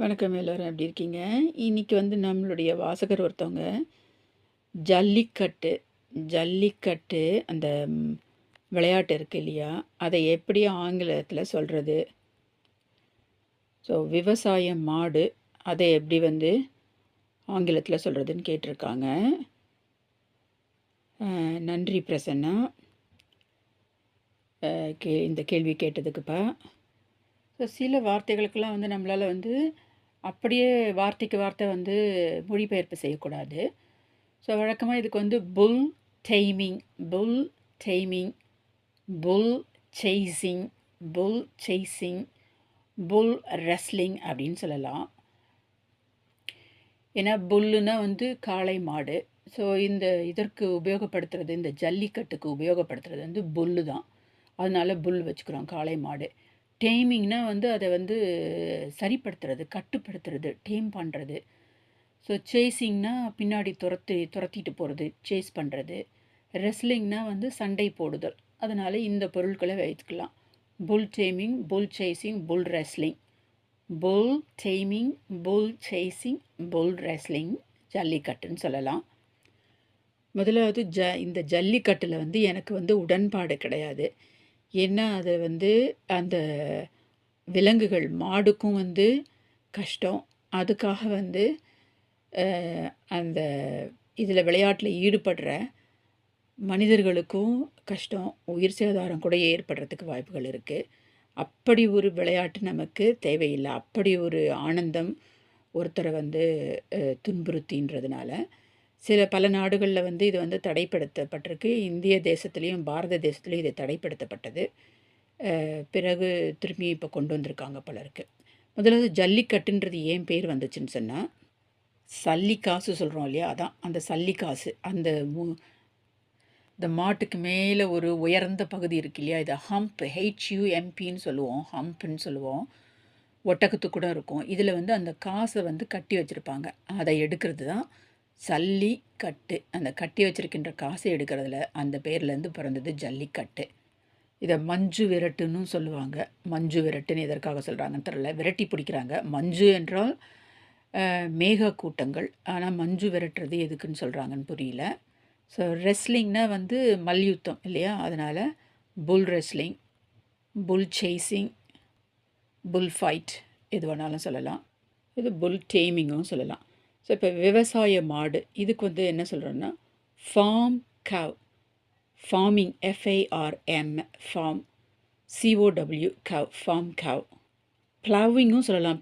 வணக்கம் எல்லோரும் எப்படி இருக்கீங்க? இன்னைக்கு நம்மளுடைய வாசகர் ஒருத்தவங்க ஜல்லிக்கட்டு ஜல்லிக்கட்டு அந்த விளையாட்டு இருக்கு இல்லையா? அதை எப்படி ஆங்கிலத்தில் சொல்கிறது? ஸோ விவசாய மாடு அதை எப்படி ஆங்கிலத்தில் சொல்கிறதுன்னு கேட்டிருக்காங்க. நன்றி பிரசன்னா இந்த கேள்வி கேட்டதுக்குப்பா. ஸோ சில வார்த்தைகளுக்கெல்லாம் நம்மளால் அப்படியே வார்த்தைக்கு வார்த்தை மொழிபெயர்ப்பு செய்யக்கூடாது. ஸோ வழக்கமாக இதுக்கு புல் டெய்மிங், புல் டெய்மிங், புல் சேசிங், புல் சேசிங், புல் ரெஸ்லிங் அப்படின்னு சொல்லலாம். ஏன்னா புல்லுனா காளை மாடு. ஸோ இதற்கு உபயோகப்படுத்துறது, இந்த ஜல்லிக்கட்டுக்கு உபயோகப்படுத்துறது புல்லு தான். அதனால புல் வச்சுக்கிறோம், காளை மாடு. டேமிங்னா அதை சரிப்படுத்துறது, கட்டுப்படுத்துறது, டேம் பண்ணுறது. ஸோ சேசிங்னா பின்னாடி துரத்திட்டு போகிறது, சேஸ் பண்ணுறது. ரெஸ்லிங்னா சண்டை போடுதல். அதனால் இந்த பொருட்களை வைத்துக்கலாம். புல் டேமிங், புல் சேசிங், புல் ரெஸ்லிங். புல் டேமிங், புல் சேசிங், புல் ரெஸ்லிங், ஜல்லிக்கட்டுன்னு சொல்லலாம். முதலாவது இந்த ஜல்லிக்கட்டில் எனக்கு உடன்பாடு கிடையாது. ஏன்னா அது அந்த விலங்குகள் மாடுக்கும் கஷ்டம். அதுக்காக அந்த இதில் விளையாட்டில் ஈடுபடுற மனிதர்களுக்கும் கஷ்டம், உயிர் சேதாரம் கூட ஏற்படுறதுக்கு வாய்ப்புகள் இருக்குது. அப்படி ஒரு விளையாட்டு நமக்கு தேவையில்லை. அப்படி ஒரு ஆனந்தம் ஒருத்தரை துன்புறுத்தின்றதுனால பல நாடுகளில் இது தடைப்படுத்தப்பட்டிருக்கு. இந்திய தேசத்துலேயும் பாரத தேசத்துலேயும் இது தடைப்படுத்தப்பட்டது. பிறகு திரும்பி இப்போ கொண்டு வந்திருக்காங்க பலருக்கு. முதலாவது ஜல்லிக்கட்டுன்றது ஏன் பேர் வந்துச்சுன்னு சொன்னால், சல்லிக்காசு சொல்கிறோம் இல்லையா, அதான் அந்த சல்லிக்காசு. இந்த மாட்டுக்கு மேலே ஒரு உயர்ந்த பகுதி இருக்கு இல்லையா, இதை ஹம்ப், HUMPன்னு சொல்லுவோம், ஹம்ப்ன்னு சொல்லுவோம். ஒட்டகத்துக்கு கூட இருக்கும். இதில் அந்த காசை கட்டி வச்சுருப்பாங்க. அதை எடுக்கிறது தான் சல்லிக்கட்டு. அந்த கட்டி வச்சுருக்கின்ற காசை எடுக்கிறதுல அந்த பேர்லேருந்து பிறந்தது ஜல்லிக்கட்டு. இதை மஞ்சு விரட்டுன்னு சொல்லுவாங்க. மஞ்சு விரட்டுன்னு எதற்காக சொல்கிறாங்கன்னு தெரியல. விரட்டி பிடிக்கிறாங்க. மஞ்சு என்றால் மேக கூட்டங்கள். ஆனால் மஞ்சு விரட்டுறது எதுக்குன்னு சொல்கிறாங்கன்னு புரியல. ஸோ ரெஸ்லிங்னா மல்யுத்தம் இல்லையா, அதனால் புல் ரெஸ்லிங், புல் சேசிங், புல் ஃபைட் எது வேணாலும் சொல்லலாம். இது புல் டேமிங்கும் சொல்லலாம். ஸோ இப்போ விவசாய மாடு இதுக்கு என்ன சொல்கிறோன்னா ஃபார்ம் கவ். ஃபார்மிங், FARM, ஃபார்ம், COW, கவ், ஃபார்ம் கவ். ப்ளவிங்கும் சொல்லலாம்,